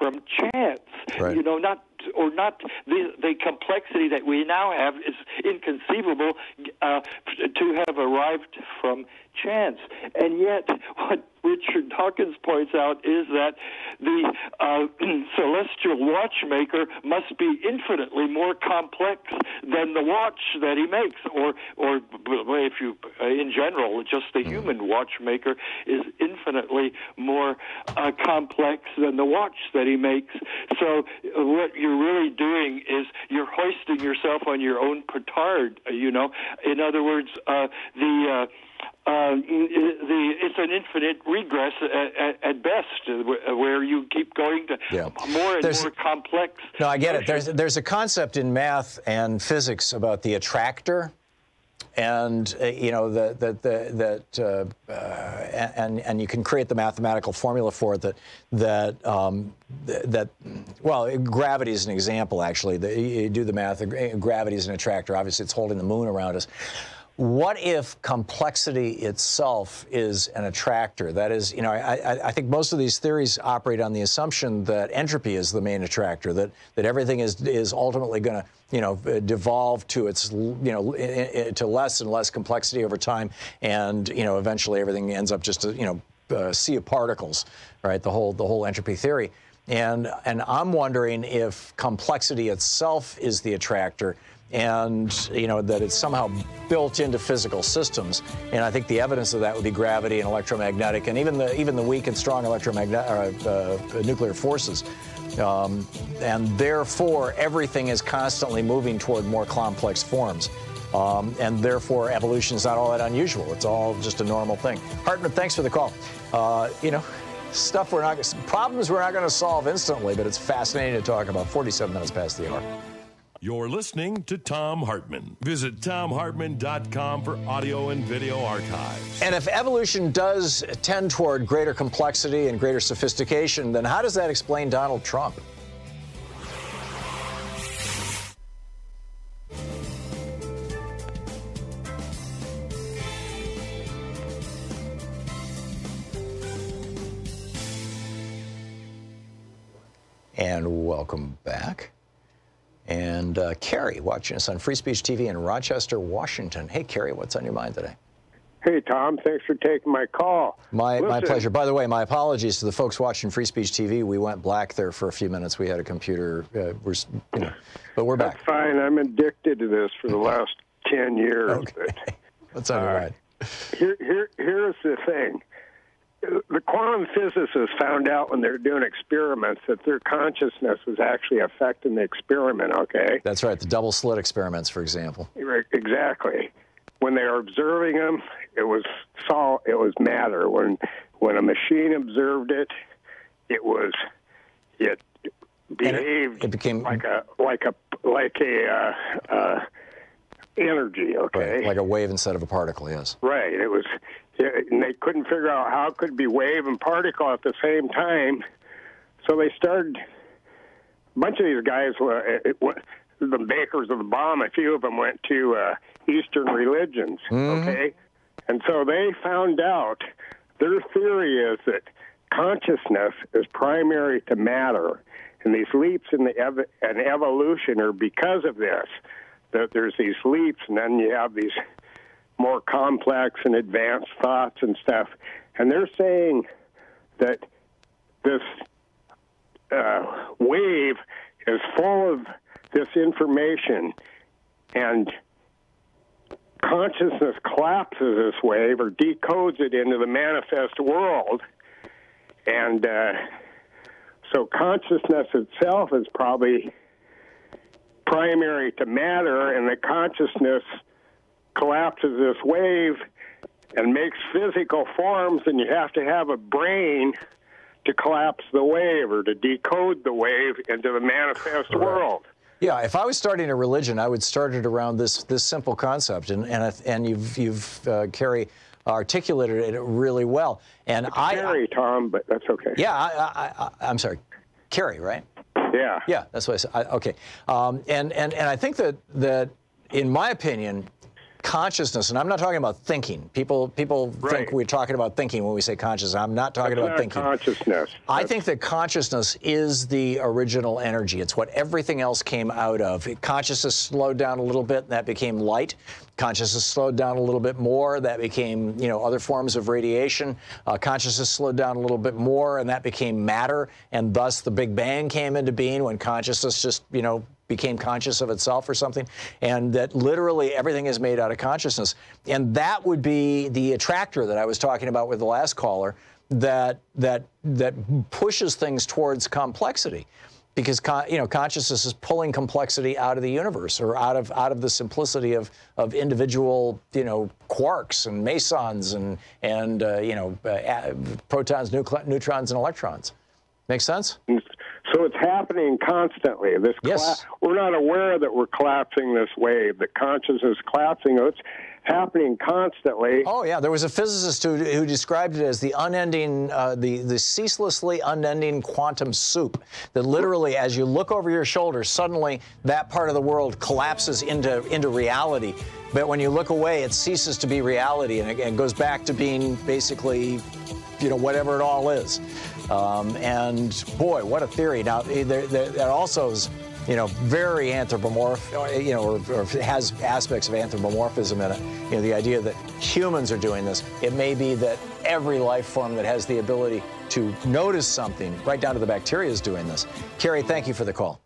from chance. Right. You know, not the complexity that we now have is inconceivable to have arrived from chance. And yet, what Richard Dawkins points out is that the celestial watchmaker must be infinitely more complex than the watch that he makes, or if you, in general, just the human watchmaker is infinitely more complex than the watch that he makes. So what you're really doing is you're hoisting yourself on your own petard, you know. In other words, it's an infinite regress at best, where you keep going to more and more complex. No, I get it. There's a concept in math and physics about the attractor, and you know and you can create the mathematical formula for it. Well, gravity is an example. Actually, you do the math. Gravity is an attractor. Obviously, it's holding the moon around us. What if complexity itself is an attractor? That is, you know, I think most of these theories operate on the assumption that entropy is the main attractor, that everything is ultimately going to, you know, devolve to its, you know, to less and less complexity over time, and, you know, eventually everything ends up just a, you know, a sea of particles, right? The whole entropy theory, and I'm wondering if complexity itself is the attractor, and, you know, that it's somehow built into physical systems. And I think the evidence of that would be gravity and electromagnetic, and even the weak and strong nuclear forces. And therefore, everything is constantly moving toward more complex forms. And therefore, evolution is not all that unusual. It's all just a normal thing. Hartmann, thanks for the call. You know, problems we're not going to solve instantly, but it's fascinating to talk about. 47 minutes past the hour. You're listening to Thom Hartmann. Visit thomhartmann.com for audio and video archives. And if evolution does tend toward greater complexity and greater sophistication, then how does that explain Donald Trump? And welcome back. And Carrie, watching us on Free Speech TV in Rochester, Washington. Hey, Carrie, what's on your mind today? Hey, Tom, thanks for taking my call. My pleasure. By the way, my apologies to the folks watching Free Speech TV. We went black there for a few minutes. We had a computer, but we're back. That's fine. I'm addicted to this for the last 10 years. Okay. What's on your mind? Here's the thing. The quantum physicists found out when they were doing experiments that their consciousness was actually affecting the experiment, okay? That's right, the double slit experiments, for example. Exactly. When they were observing them, it was matter. When a machine observed it, it behaved like a energy, okay? Right, like a wave instead of a particle, yes. Right. And they couldn't figure out how it could be wave and particle at the same time. So they started, a bunch of these guys, the makers of the bomb, a few of them went to Eastern religions, okay? And so they found out, their theory is that consciousness is primary to matter, and these leaps in evolution are because of this, that there's these leaps, and then you have these more complex and advanced thoughts and stuff. And they're saying that this wave is full of this information, and consciousness collapses this wave or decodes it into the manifest world. And so consciousness itself is probably primary to matter, and the consciousness collapses this wave and makes physical forms, and you have to have a brain to collapse the wave or to decode the wave into the manifest world. Yeah, if I was starting a religion, I would start it around this simple concept, and you've Carrie, articulated it really well. And it's Carrie, Tom, but that's okay. Yeah, I'm sorry, Carrie, right? Yeah. Yeah, that's what I said. Okay, and I think that in my opinion, consciousness, and I'm not talking about thinking. People think we're talking about thinking when we say consciousness. I'm not talking about thinking. Consciousness. I think that consciousness is the original energy. It's what everything else came out of. Consciousness slowed down a little bit, and that became light. Consciousness slowed down a little bit more, that became, other forms of radiation. Consciousness slowed down a little bit more, and that became matter, and thus the Big Bang came into being when consciousness just, became conscious of itself or something, and that literally everything is made out of consciousness. And that would be the attractor that I was talking about with the last caller, that pushes things towards complexity, because consciousness is pulling complexity out of the universe, or out of the simplicity of individual quarks and mesons and protons, neutrons, and electrons. Make sense? So it's happening constantly. Yes. We're not aware that we're collapsing this wave, that consciousness is collapsing. It's happening constantly. Oh, yeah. There was a physicist who described it as the unending, the ceaselessly unending quantum soup, that literally, as you look over your shoulder, suddenly that part of the world collapses into reality. But when you look away, it ceases to be reality, and it goes back to being basically, whatever it all is. And boy, what a theory. Now, that also is, very anthropomorphic, or has aspects of anthropomorphism in it. The idea that humans are doing this. It may be that every life form that has the ability to notice something, right down to the bacteria, is doing this. Carrie, thank you for the call.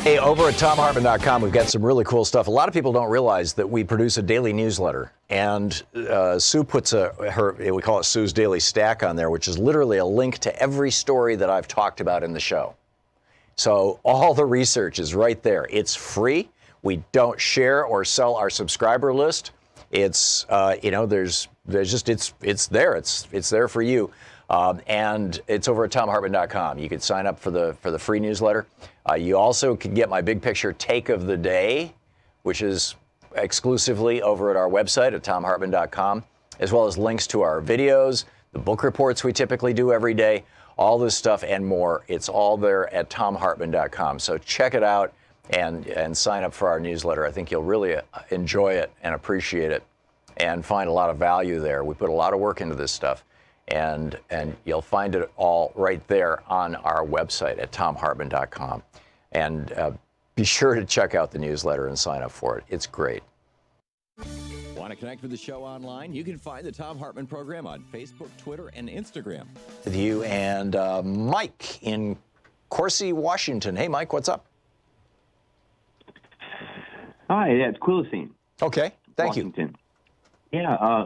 Hey, over at ThomHartmann.com, we've got some really cool stuff. A lot of people don't realize that we produce a daily newsletter, and Sue puts we call it Sue's Daily Stack on there, which is literally a link to every story that I've talked about in the show. So all the research is right there. It's free. We don't share or sell our subscriber list. It's there's just it's there. It's there for you. And it's over at ThomHartmann.com. You can sign up for the free newsletter. You also can get my big picture take of the day, which is exclusively over at our website at ThomHartmann.com, as well as links to our videos, the book reports we typically do every day, all this stuff and more. It's all there at ThomHartmann.com. So check it out and sign up for our newsletter. I think you'll really enjoy it and appreciate it and find a lot of value there. We put a lot of work into this stuff. And you'll find it all right there on our website at ThomHartmann.com. And be sure to check out the newsletter and sign up for it. It's great. Want to connect with the show online? You can find the Thom Hartmann Program on Facebook, Twitter, and Instagram. With you and Mike in Coursey, Washington. Hey, Mike, what's up? Hi, yeah, it's Quillicene. Okay, thank Washington. you. Yeah,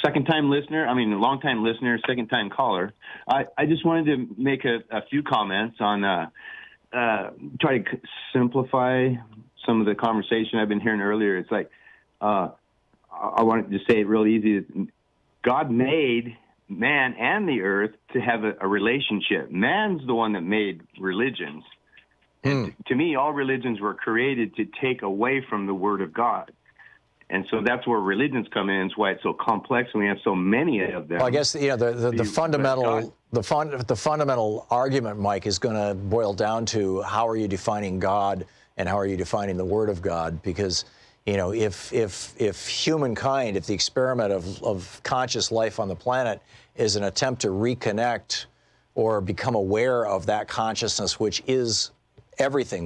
second-time listener, long-time listener, second-time caller. I just wanted to make a few comments on, try to simplify some of the conversation I've been hearing earlier. It's like, I wanted to say it real easy. God made man and the earth to have a relationship. Man's the one that made religions. And to me, all religions were created to take away from the Word of God. And so that's where religions come in. It's why it's so complex, and we have so many of them. Well, I guess the fundamental argument, Mike, is going to boil down to how are you defining God and how are you defining the Word of God? Because if humankind, if the experiment of conscious life on the planet is an attempt to reconnect or become aware of that consciousness, which is everything,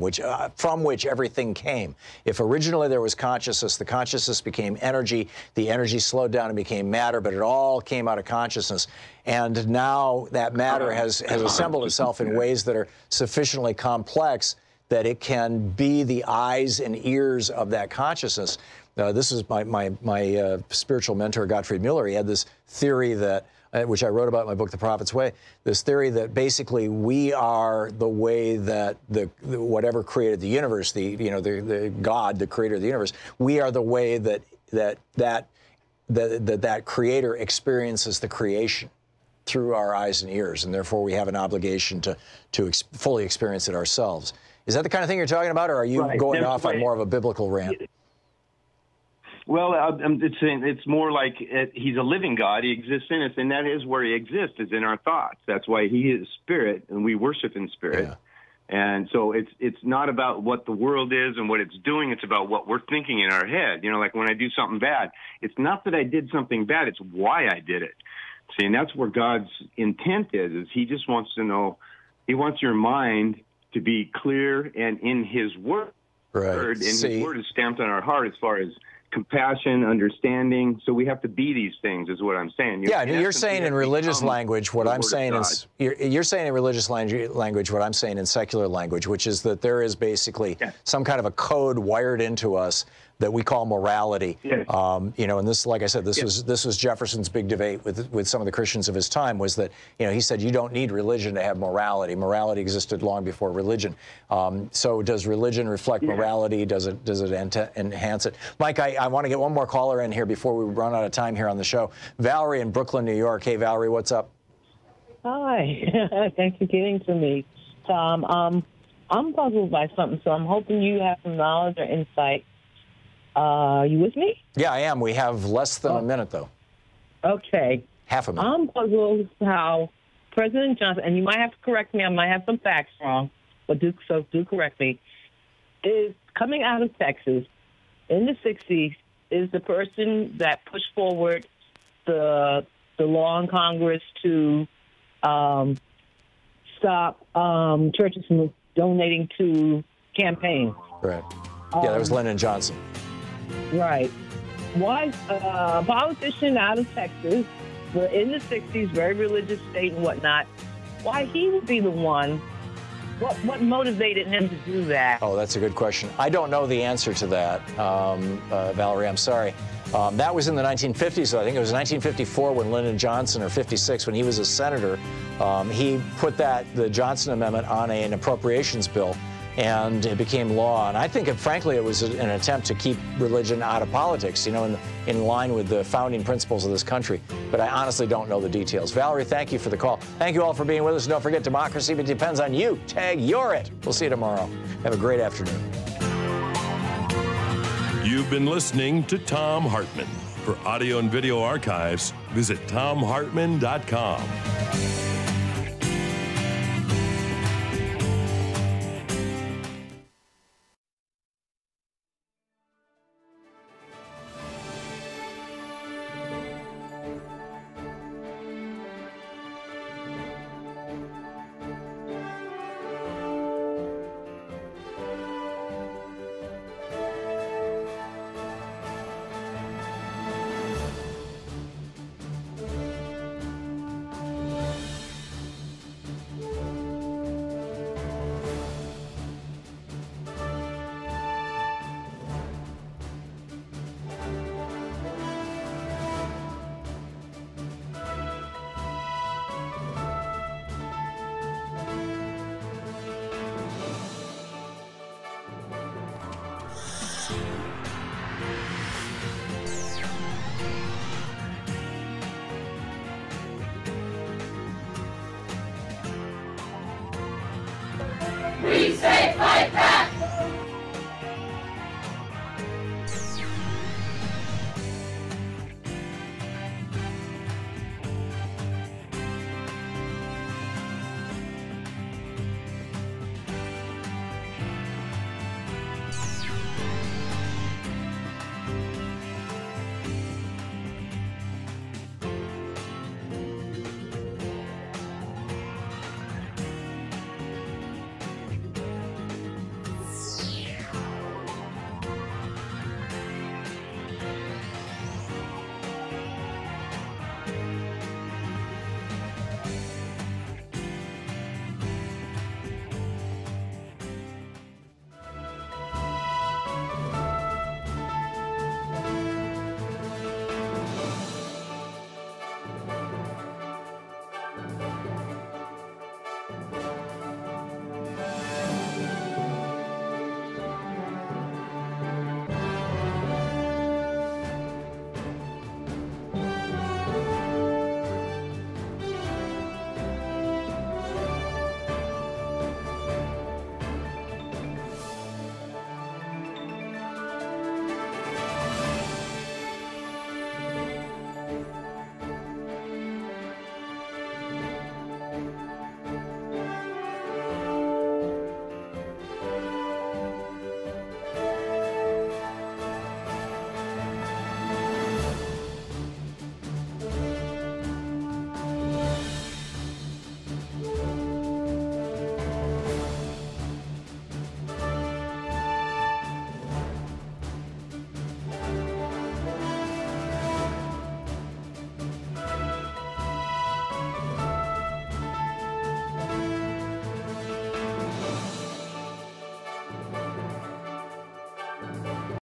from which everything came. If originally there was consciousness, the consciousness became energy, the energy slowed down and became matter, but it all came out of consciousness. And now that matter has assembled itself in ways that are sufficiently complex that it can be the eyes and ears of that consciousness. This is my spiritual mentor, Gottfried Mueller. He had this theory that, which I wrote about in my book, The Prophet's Way, this theory that basically we are the way that the whatever created the universe, the God, the creator of the universe, we are the way that creator experiences the creation through our eyes and ears, and therefore we have an obligation to fully experience it ourselves. Is that the kind of thing you're talking about, or are you going off on more of a biblical rant? Well, I'm just saying it's more like he's a living God. He exists in us, and that is where he exists, is in our thoughts. That's why he is spirit, and we worship in spirit. Yeah. And so it's not about what the world is and what it's doing. It's about what we're thinking in our head. You know, like when I do something bad, it's not that I did something bad. It's why I did it. See, and that's where God's intent is he just wants to know, he wants your mind to be clear and in his word. Right. And his word is stamped on our heart as far as compassion, understanding. So we have to be these things, is what I'm saying. You're saying in religious language what I'm saying is you're saying in religious language what I'm saying in secular language, which is that there is basically some kind of a code wired into us that we call morality. Yes. You know, and this, like I said, this was Jefferson's big debate with some of the Christians of his time, was that, you know, he said you don't need religion to have morality. Morality existed long before religion. So does religion reflect morality? Does it enhance it? Mike, I want to get one more caller in here before we run out of time here on the show. Valerie in Brooklyn, New York. Hey, Valerie, what's up? Hi. Thanks for getting to me, Tom. I'm puzzled by something, so I'm hoping you have some knowledge or insight. You with me? Yeah, I am. We have less than a minute, though. Okay. Half a minute. I'm puzzled how President Johnson, and you might have to correct me, I might have some facts wrong, but do correct me, is coming out of Texas in the 60s, is the person that pushed forward the law in Congress to stop churches from donating to campaigns. Right. Yeah, that was Lyndon Johnson. Right. Was a politician out of Texas, but in the 60s, very religious state and whatnot, why he would be the one, what motivated him to do that? Oh, that's a good question. I don't know the answer to that, Valerie, I'm sorry. That was in the 1950s, so I think it was 1954 when Lyndon Johnson, or 56, when he was a senator, he put the Johnson Amendment on an appropriations bill, and it became law. And I think, frankly, it was an attempt to keep religion out of politics, you know, in line with the founding principles of this country. But I honestly don't know the details. Valerie, thank you for the call. Thank you all for being with us. Don't forget, democracy depends on you. Tag You're It. We'll see you tomorrow. Have a great afternoon. You've been listening to Thom Hartmann. For audio and video archives, visit thomhartmann.com.